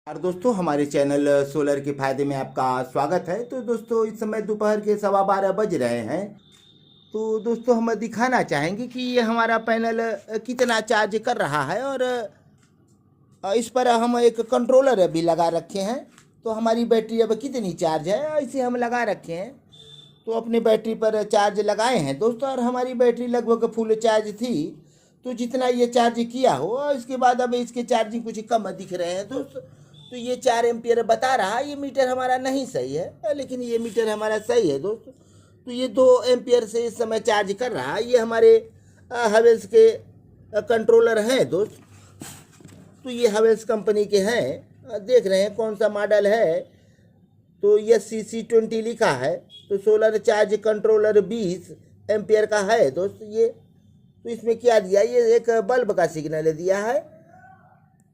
और दोस्तों हमारे चैनल सोलर के फायदे में आपका स्वागत है। तो दोस्तों इस समय दोपहर के 12:15 बज रहे हैं। तो दोस्तों हम दिखाना चाहेंगे कि ये हमारा पैनल कितना चार्ज कर रहा है और इस पर हम एक कंट्रोलर भी लगा रखे हैं। तो हमारी बैटरी अब कितनी चार्ज है इसे हम लगा रखे हैं। तो अपने बैटरी पर चार्ज लगाए हैं दोस्तों और हमारी बैटरी लगभग फुल चार्ज थी। तो जितना ये चार्ज किया हो और इसके बाद अब इसके चार्जिंग कुछ कम दिख रहे हैं दोस्तों। तो ये 4 एम्पियर बता रहा है। ये मीटर हमारा नहीं सही है लेकिन ये मीटर हमारा सही है दोस्तों। तो ये 2 एम्पियर से इस समय चार्ज कर रहा है। ये हमारे हैवेल्स के कंट्रोलर हैं दोस्त। तो ये हैवेल्स कंपनी के हैं। देख रहे हैं कौन सा मॉडल है। तो ये CC20 लिखा है। तो सोलर चार्ज कंट्रोलर 20 एम्पियर का है दोस्त ये। तो इसमें क्या दिया, ये एक बल्ब का सिग्नल दिया है।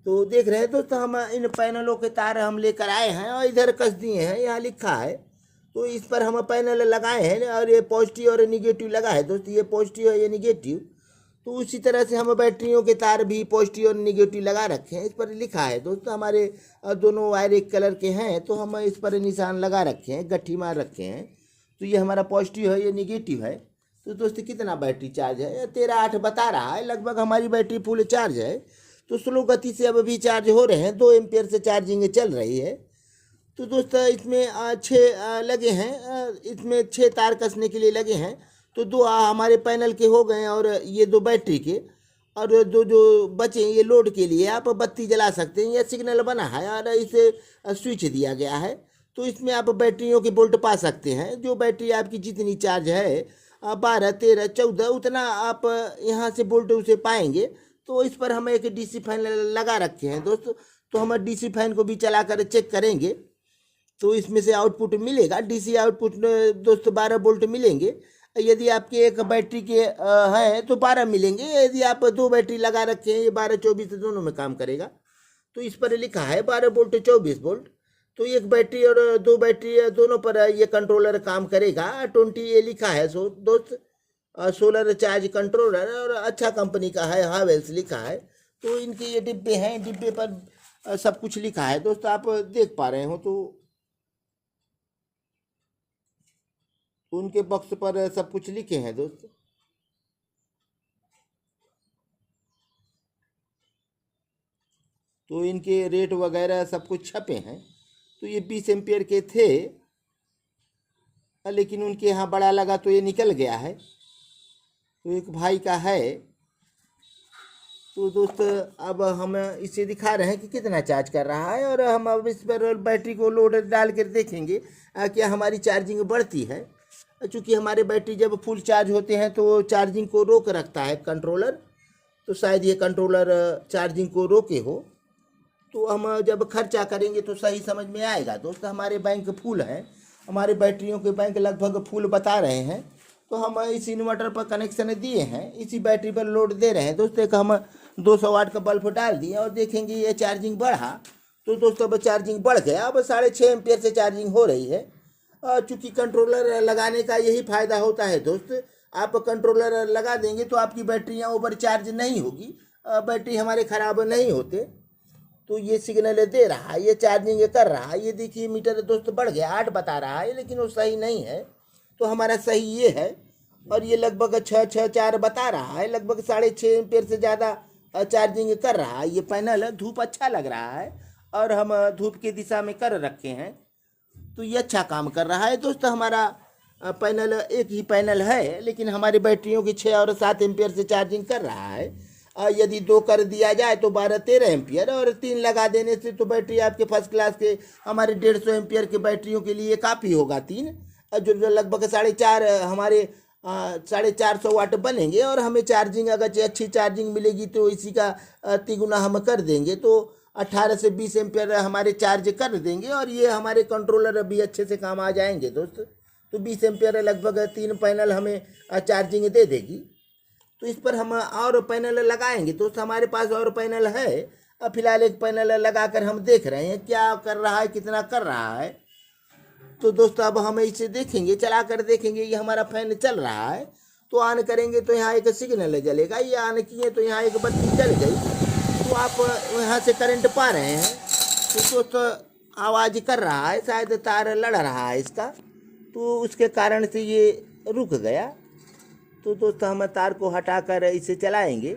तो देख रहे हैं दोस्तों हम इन पैनलों के तार हम लेकर आए हैं और इधर कस दिए हैं, यहाँ लिखा है। तो इस पर हम पैनल लगाए हैं और ये पॉजिटिव और निगेटिव लगा है दोस्तों। ये पॉजिटिव है ये निगेटिव। तो उसी तरह से हम बैटरियों के तार भी पॉजिटिव और निगेटिव लगा रखे हैं। इस पर लिखा है दोस्तों हमारे दोनों वायर एक कलर के हैं। तो हम इस पर निशान लगा रखे हैं, गट्ठी मार रखे हैं। तो ये हमारा पॉजिटिव है ये निगेटिव है। तो दोस्तों कितना बैटरी चार्ज है, 13.8 बता रहा है। लगभग हमारी बैटरी फुल चार्ज है। तो स्लो गति से अब भी चार्ज हो रहे हैं। 2 एम्पियर से चार्जिंग चल रही है। तो दोस्तों इसमें 6 लगे हैं। इसमें 6 तार कसने के लिए लगे हैं। तो 2 हमारे पैनल के हो गए और ये 2 बैटरी के और 2 जो बचे ये लोड के लिए आप बत्ती जला सकते हैं। यह सिग्नल बना है और इसे स्विच दिया गया है। तो इसमें आप बैटरियों के बोल्ट पा सकते हैं। जो बैटरी आपकी जितनी चार्ज है 12, 13, 14 उतना आप यहाँ से बोल्ट उसे पाएंगे। तो इस पर हम एक DC फैन लगा रखे हैं दोस्तों। तो हम DC फैन को भी चला कर चेक करेंगे। तो इसमें से आउटपुट मिलेगा DC आउटपुट दोस्तों 12 वोल्ट मिलेंगे। यदि आपके एक बैटरी के हैं तो 12 मिलेंगे। यदि आप 2 बैटरी लगा रखे हैं ये 12, 24 दोनों में काम करेगा। तो इस पर लिखा है 12 वोल्ट 24 वोल्ट। तो एक बैटरी और 2 बैटरी दोनों पर ये कंट्रोलर काम करेगा। 20 ये लिखा है दोस्त सोलर चार्ज कंट्रोलर और अच्छा कंपनी का है, हैवेल्स लिखा है। तो इनके ये डिब्बे हैं, डिब्बे पर सब कुछ लिखा है दोस्तों, आप देख पा रहे हो। तो उनके बॉक्स पर सब कुछ लिखे हैं दोस्तों। तो इनके रेट वगैरह सब कुछ छपे हैं। तो ये 20 एम्पियर के थे लेकिन उनके यहाँ बड़ा लगा तो ये निकल गया है। तो एक भाई का है। तो दोस्त अब हम इसे दिखा रहे हैं कि कितना चार्ज कर रहा है और हम अब इस पर बैटरी को लोड डाल कर देखेंगे क्या हमारी चार्जिंग बढ़ती है। चूँकि हमारे बैटरी जब फुल चार्ज होते हैं तो चार्जिंग को रोक रखता है कंट्रोलर। तो शायद ये कंट्रोलर चार्जिंग को रोके हो। तो हम जब खर्चा करेंगे तो सही समझ में आएगा दोस्त। हमारे बैंक फुल हैं, हमारे बैटरियों के बैंक लगभग फुल बता रहे हैं। तो हम इस इन्वर्टर पर कनेक्शन दिए हैं, इसी बैटरी पर लोड दे रहे हैं दोस्तों। एक हम 200 वाट का बल्ब डाल दिए और देखेंगे ये चार्जिंग बढ़ा। तो दोस्तों अब चार्जिंग बढ़ गया। अब 6.5 एम्पियर से चार्जिंग हो रही है। चूँकि कंट्रोलर लगाने का यही फ़ायदा होता है दोस्त। आप कंट्रोलर लगा देंगे तो आपकी बैटरियाँ ओवर चार्ज नहीं होगी, बैटरी हमारे ख़राब नहीं होते। तो ये सिग्नल दे रहा है, ये चार्जिंग कर रहा है। ये देखिए मीटर दोस्त बढ़ गया, 8 बता रहा है लेकिन वो सही नहीं है। तो हमारा सही ये है और ये लगभग 6.4 बता रहा है। लगभग 6.5 एम्पियर से ज़्यादा चार्जिंग कर रहा है ये पैनल। धूप अच्छा लग रहा है और हम धूप की दिशा में कर रखे हैं। तो ये अच्छा काम कर रहा है दोस्तों। हमारा पैनल एक ही पैनल है लेकिन हमारी बैटरियों की 6 और 7 एम्पियर से चार्जिंग कर रहा है। यदि 2 कर दिया जाए तो 12, 13 एम्पियर और 3 लगा देने से तो बैटरी आपके फर्स्ट क्लास के हमारे 150 एम्पियर के बैटरियों के लिए काफ़ी होगा। 3 जो लगभग 4.5 हमारे 450 वाट बनेंगे। और हमें चार्जिंग अगर अच्छी चार्जिंग मिलेगी तो इसी का 3 गुना हम कर देंगे। तो 18 से 20 एम्पियर हमारे चार्ज कर देंगे और ये हमारे कंट्रोलर भी अच्छे से काम आ जाएंगे दोस्त। तो 20 एम्पियर लगभग 3 पैनल हमें चार्जिंग दे देगी। तो इस पर हम और पैनल लगाएंगे दोस्त। हमारे पास और पैनल है। फिलहाल एक पैनल लगाकर हम देख रहे हैं क्या कर रहा है, कितना कर रहा है। तो दोस्तों अब हम इसे देखेंगे, चला कर देखेंगे। ये हमारा फैन चल रहा है। तो ऑन करेंगे तो यहाँ एक सिग्नल जलेगा। ये ऑन किए तो यहाँ एक बत्ती जल गई। तो आप यहाँ से करंट पा रहे हैं। तो दोस्तों आवाज़ कर रहा है, शायद तार लड़ रहा है इसका, तो उसके कारण से ये रुक गया। तो दोस्तों हम तार को हटाकर इसे चलाएंगे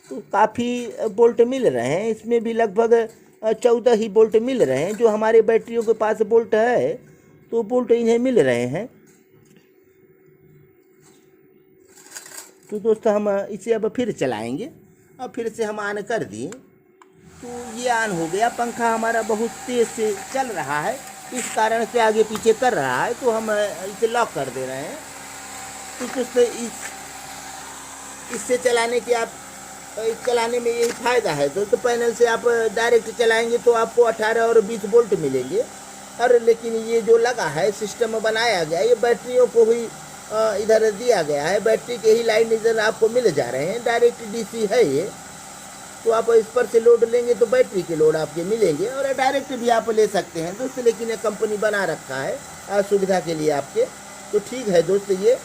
तो काफ़ी बोल्ट मिल रहे हैं। इसमें भी लगभग 14 ही बोल्ट मिल रहे हैं। जो हमारे बैटरियों के पास बोल्ट है तो बोल्ट इन्हें मिल रहे हैं। तो दोस्तों हम इसे अब फिर चलाएंगे। अब फिर से हम ऑन कर दिए तो ये ऑन हो गया। पंखा हमारा बहुत तेज़ से चल रहा है, इस कारण से आगे पीछे कर रहा है, तो हम इसे लॉक कर दे रहे हैं। तो दोस्तों इससे चलाने के इस चलाने में यही फ़ायदा है दोस्तों। पैनल से आप डायरेक्ट चलाएंगे तो आपको 18 और 20 वोल्ट मिलेंगे। और लेकिन ये जो लगा है सिस्टम बनाया गया, ये बैटरियों को ही इधर दिया गया है। बैटरी के ही लाइन इधर आपको मिल जा रहे हैं। डायरेक्ट डीसी है ये, तो आप इस पर से लोड लेंगे तो बैटरी के लोड आपके मिलेंगे। और डायरेक्ट भी आप ले सकते हैं दोस्तों, लेकिन ये कंपनी बना रखा है सुविधा के लिए आपके, तो ठीक है दोस्तों। ये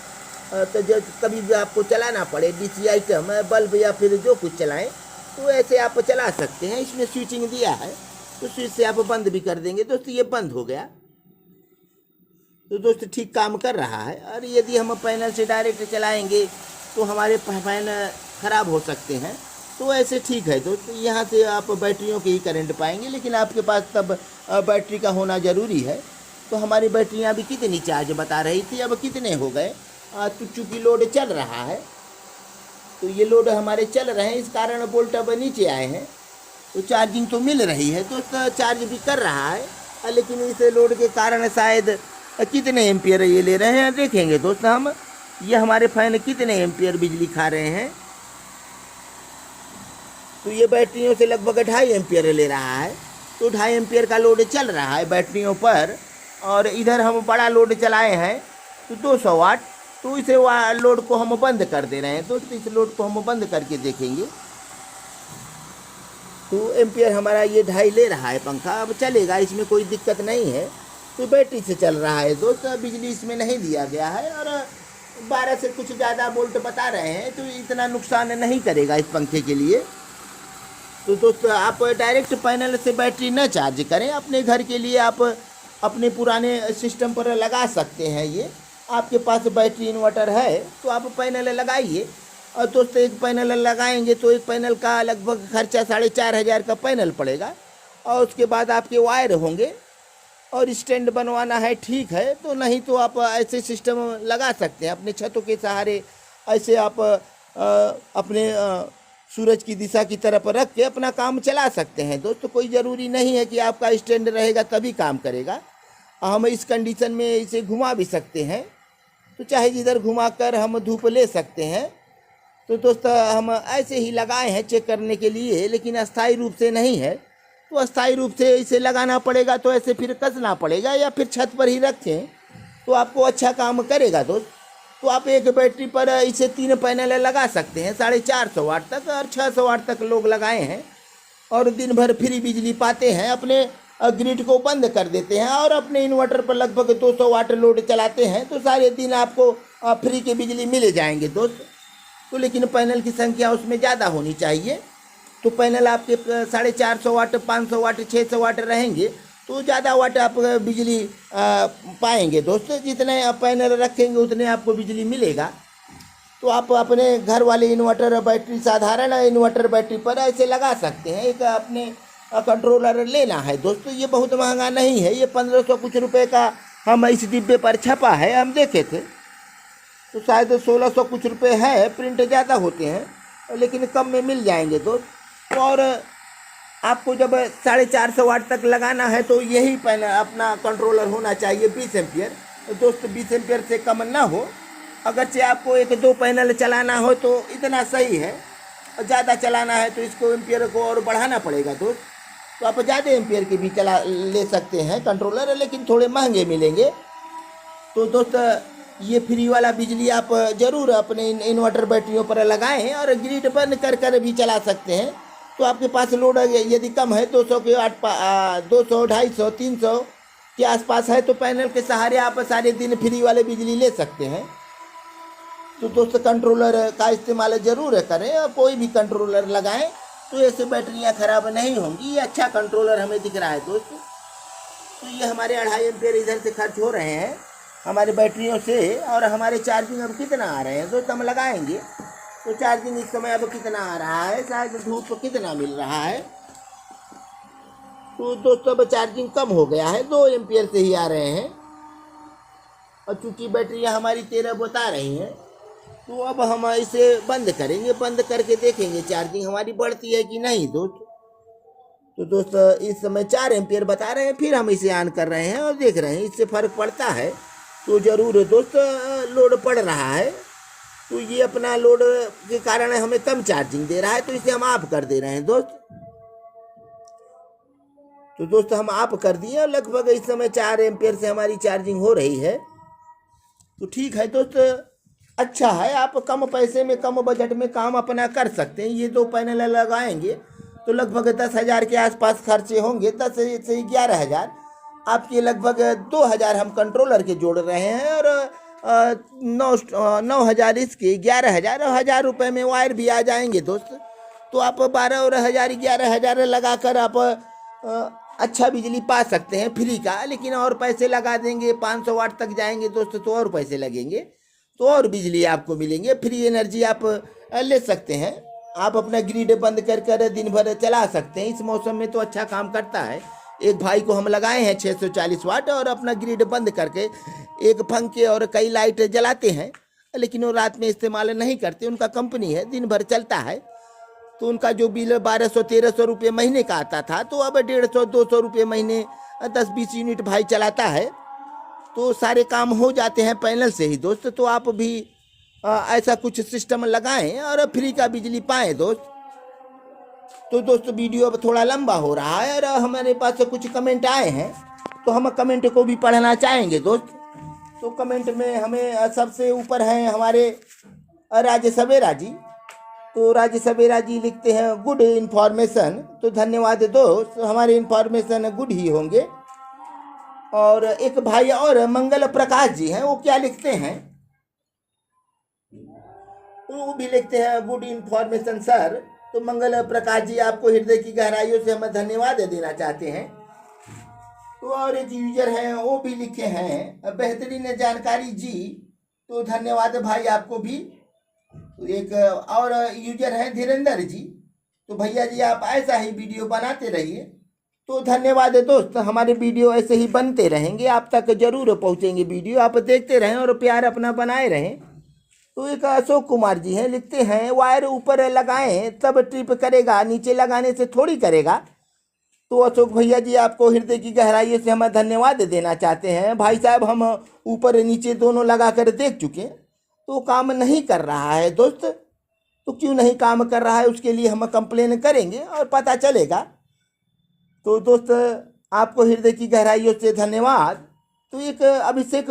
तो जब कभी भी आपको चलाना पड़े डीसी आइटम बल्ब या फिर जो कुछ चलाएं तो ऐसे आप चला सकते हैं। इसमें स्विचिंग दिया है तो स्विच से आप बंद भी कर देंगे दोस्तों। ये बंद हो गया तो दोस्तों ठीक काम कर रहा है। और यदि हम पैनल से डायरेक्ट चलाएंगे तो हमारे फैन ख़राब हो सकते हैं। तो ऐसे ठीक है दोस्तों, यहाँ से आप बैटरियों के ही करंट पाएंगे, लेकिन आपके पास तब बैटरी का होना ज़रूरी है। तो हमारी बैटरियाँ अभी कितनी चार्ज बता रही थी, अब कितने हो गए। तो चूँकि लोड चल रहा है तो ये लोड हमारे चल रहे हैं, इस कारण वोल्ट अब नीचे आए हैं। तो चार्जिंग तो मिल रही है दोस्तों, चार्ज भी कर रहा है, लेकिन इस लोड के कारण शायद कितने एम्पियर ये ले रहे हैं देखेंगे दोस्तों हम। ये हमारे फैन कितने एम्पियर बिजली खा रहे हैं। तो ये बैटरियों से लगभग 2.5 एम्पियर ले रहा है। तो 2.5 एम्पियर का लोड चल रहा है बैटरियों पर। और इधर हम बड़ा लोड चलाए हैं तो 200 वाट। तो इसे लोड को हम बंद कर दे रहे हैं दोस्तों। इस लोड को हम बंद करके देखेंगे तो एम्पियर हमारा ये 2.5 ले रहा है पंखा। अब चलेगा, इसमें कोई दिक्कत नहीं है। तो बैटरी से चल रहा है दोस्तों, बिजली इसमें नहीं दिया गया है। और 12 से कुछ ज़्यादा वोल्ट बता रहे हैं, तो इतना नुकसान नहीं करेगा इस पंखे के लिए। तो दोस्तों आप डायरेक्ट पैनल से बैटरी न चार्ज करें। अपने घर के लिए आप अपने पुराने सिस्टम पर लगा सकते हैं। ये आपके पास बैटरी इन्वर्टर है तो आप पैनल लगाइए। और दोस्तों एक पैनल लगाएंगे तो एक पैनल का लगभग खर्चा 4,500 का पैनल पड़ेगा। और उसके बाद आपके वायर होंगे और स्टैंड बनवाना है ठीक है, तो नहीं तो आप ऐसे सिस्टम लगा सकते हैं अपने छतों के सहारे। ऐसे आप अपने सूरज की दिशा की तरफ रख के अपना काम चला सकते हैं दोस्तों। कोई ज़रूरी नहीं है कि आपका स्टैंड रहेगा तभी काम करेगा। हम इस कंडीशन में इसे घुमा भी सकते हैं, तो चाहे जिधर घुमाकर हम धूप ले सकते हैं। तो दोस्तों हम ऐसे ही लगाए हैं चेक करने के लिए, लेकिन अस्थायी रूप से नहीं है। तो अस्थायी रूप से इसे लगाना पड़ेगा, तो ऐसे फिर कसना पड़ेगा या फिर छत पर ही रखें तो आपको अच्छा काम करेगा दोस्त। तो आप एक बैटरी पर इसे 3 पैनल लगा सकते हैं 450 वाट तक। और 600 वाट तक लोग लगाए हैं और दिन भर फ्री बिजली पाते हैं। अपने ग्रिड को बंद कर देते हैं और अपने इन्वर्टर पर लगभग 200 वाट लोड चलाते हैं, तो सारे दिन आपको फ्री के बिजली मिल जाएंगे दोस्त। तो लेकिन पैनल की संख्या उसमें ज़्यादा होनी चाहिए। तो पैनल आपके 450 वाट, 500 वाट, 600 वाट रहेंगे तो ज़्यादा वाट आप बिजली पाएंगे दोस्तों। जितने आप पैनल रखेंगे उतने आपको बिजली मिलेगा। तो आप अपने घर वाले इन्वर्टर बैटरी, साधारण इन्वर्टर बैटरी पर ऐसे लगा सकते हैं। एक अपने कंट्रोलर लेना है दोस्तों, ये बहुत महंगा नहीं है। ये 1500 कुछ रुपए का हम इस डिब्बे पर छपा है, हम देखे थे। तो शायद 1600 कुछ रुपए है, प्रिंट ज़्यादा होते हैं लेकिन कम में मिल जाएंगे दोस्त। और आपको जब 450 वाट तक लगाना है तो यही पैनल अपना कंट्रोलर होना चाहिए 20 एम्पियर। तो दोस्त 20 एम्पियर से कम ना हो। अगरचे आपको 1-2 पैनल चलाना हो तो इतना सही है, और ज़्यादा चलाना है तो इसको एम्पियर को और बढ़ाना पड़ेगा दोस्त। तो आप ज़्यादा एम्पियर के भी ले सकते हैं कंट्रोलर, लेकिन थोड़े महंगे मिलेंगे। तो दोस्त ये फ्री वाला बिजली आप ज़रूर अपने इन्वर्टर बैटरियों पर लगाएं और ग्रिड बंद कर भी चला सकते हैं। तो आपके पास लोड यदि कम है 200 के 200, 250, 300 के आसपास है तो पैनल के सहारे आप सारे दिन फ्री वाले बिजली ले सकते हैं। तो दोस्त कंट्रोलर का इस्तेमाल ज़रूर करें, और कोई भी कंट्रोलर लगाएं तो ऐसे बैटरियां खराब नहीं होंगी। ये अच्छा कंट्रोलर हमें दिख रहा है दोस्त। तो ये हमारे 2.5 एम्पियर इधर से खर्च हो रहे हैं हमारे बैटरियों से। और हमारे चार्जिंग अब कितना आ रहे हैं दोस्त, हम लगाएंगे तो चार्जिंग इस समय अब कितना आ रहा है, शायद धूप कितना मिल रहा है। तो दोस्तों अब चार्जिंग कम हो गया है, 2 एम्पियर से ही आ रहे हैं। और चूँकि बैटरियाँ हमारी 13 बता रही हैं, तो अब हम इसे बंद करेंगे। बंद करके देखेंगे चार्जिंग हमारी बढ़ती है कि नहीं दोस्त। तो दोस्त इस समय 4 एम्पियर बता रहे हैं, फिर हम इसे ऑन कर रहे हैं और देख रहे हैं इससे फ़र्क पड़ता है तो ज़रूर दोस्त लोड पड़ रहा है। तो ये अपना लोड के कारण हमें कम चार्जिंग दे रहा है, तो इसे हम ऑफ कर दे रहे हैं दोस्त। तो दोस्त हम ऑफ कर दिए और लगभग इस समय 4 एम्पियर से हमारी चार्जिंग हो रही है। तो ठीक है दोस्त, अच्छा है। आप कम पैसे में कम बजट में काम अपना कर सकते हैं। ये 2 पैनल लगाएंगे तो लगभग 10,000 के आसपास खर्चे होंगे, 10 से 11,000। आपके लगभग 2,000 हम कंट्रोलर के जोड़ रहे हैं और 9,000 इसके, 11,000 और 1,000 रुपये में वायर भी आ जाएंगे दोस्त। तो आप 12 और 1,000 11,000 लगा कर आप अच्छा बिजली पा सकते हैं फ्री का। लेकिन और पैसे लगा देंगे, 500 वाट तक जाएंगे दोस्त, तो और पैसे लगेंगे, तो और बिजली आपको मिलेंगे, फ्री एनर्जी आप ले सकते हैं। आप अपना ग्रिड बंद कर दिन भर चला सकते हैं। इस मौसम में तो अच्छा काम करता है। एक भाई को हम लगाए हैं 640 वाट और अपना ग्रिड बंद करके एक पंखे और कई लाइट जलाते हैं, लेकिन वो रात में इस्तेमाल नहीं करते। उनका कंपनी है, दिन भर चलता है। तो उनका जो बिल 1200-1300 रुपये महीने का आता था, तो अब 150-200 रुपये महीने 10-20 यूनिट भाई चलाता है। तो सारे काम हो जाते हैं पैनल से ही दोस्त। तो आप भी ऐसा कुछ सिस्टम लगाएं और फ्री का बिजली पाएं दोस्त। तो दोस्त वीडियो अब थोड़ा लंबा हो रहा है और हमारे पास कुछ कमेंट आए हैं, तो हम कमेंट को भी पढ़ना चाहेंगे दोस्त। तो कमेंट में हमें सबसे ऊपर हैं हमारे राज सवेरा जी। तो राज सवेरा जी लिखते हैं गुड इन्फॉर्मेशन। तो धन्यवाद दोस्त, हमारे इन्फॉर्मेशन गुड ही होंगे। और एक भाई और मंगल प्रकाश जी हैं, वो क्या लिखते हैं, वो भी लिखते हैं गुड इन्फॉर्मेशन सर। तो मंगल प्रकाश जी, आपको हृदय की गहराइयों से हम धन्यवाद देना चाहते हैं। तो और एक यूजर हैं, वो भी लिखे हैं बेहतरीन जानकारी जी। तो धन्यवाद भाई आपको भी। तो एक और यूजर हैं धीरेन्द्र जी। तो भैया जी आप ऐसा ही वीडियो बनाते रहिए। तो धन्यवाद दोस्त, हमारे वीडियो ऐसे ही बनते रहेंगे, आप तक जरूर पहुंचेंगे वीडियो। आप देखते रहें और प्यार अपना बनाए रहें। तो एक अशोक कुमार जी हैं, लिखते हैं वायर ऊपर लगाएं तब ट्रिप करेगा, नीचे लगाने से थोड़ी करेगा। तो अशोक भैया जी, आपको हृदय की गहराई से हम धन्यवाद देना चाहते हैं। भाई साहब हम ऊपर नीचे दोनों लगा कर देख चुके, तो काम नहीं कर रहा है दोस्त। तो क्यों नहीं काम कर रहा है, उसके लिए हम कंप्लेन करेंगे और पता चलेगा। तो दोस्त आपको हृदय की गहराइयों से धन्यवाद। तो एक अभिषेक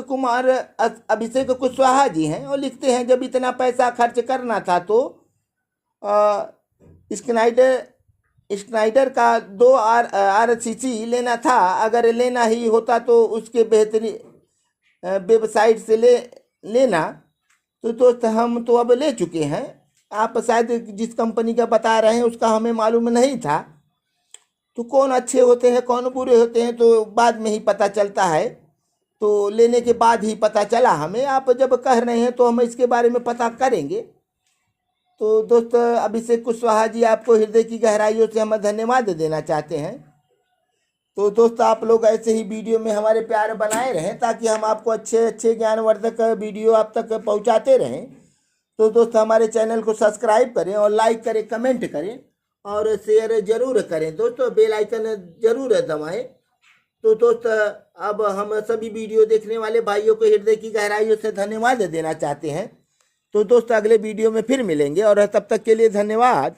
कुशवाहा जी हैं, और लिखते हैं जब इतना पैसा खर्च करना था तो स्नाइडर का 2 RCC लेना था। अगर लेना ही होता तो उसके बेहतरीन वेबसाइट से लेना। तो दोस्त हम तो अब ले चुके हैं। आप शायद जिस कंपनी का बता रहे हैं उसका हमें मालूम नहीं था। तो कौन अच्छे होते हैं कौन बुरे होते हैं तो बाद में ही पता चलता है। तो लेने के बाद ही पता चला हमें। आप जब कह रहे हैं तो हम इसके बारे में पता करेंगे। तो दोस्त अभिषेक कुशवाहा जी, आपको हृदय की गहराइयों से हम धन्यवाद देना चाहते हैं। तो दोस्त आप लोग ऐसे ही वीडियो में हमारे प्यार बनाए रहें, ताकि हम आपको अच्छे ज्ञानवर्धक वीडियो आप तक पहुंचाते रहें। तो दोस्त हमारे चैनल को सब्सक्राइब करें और लाइक करें, कमेंट करें और शेयर जरूर करें दोस्तों, बेल आइकन जरूर दबाएं। तो दोस्त अब हम सभी वीडियो देखने वाले भाइयों को हृदय की गहराइयों से धन्यवाद देना चाहते हैं। तो दोस्त अगले वीडियो में फिर मिलेंगे और तब तक के लिए धन्यवाद।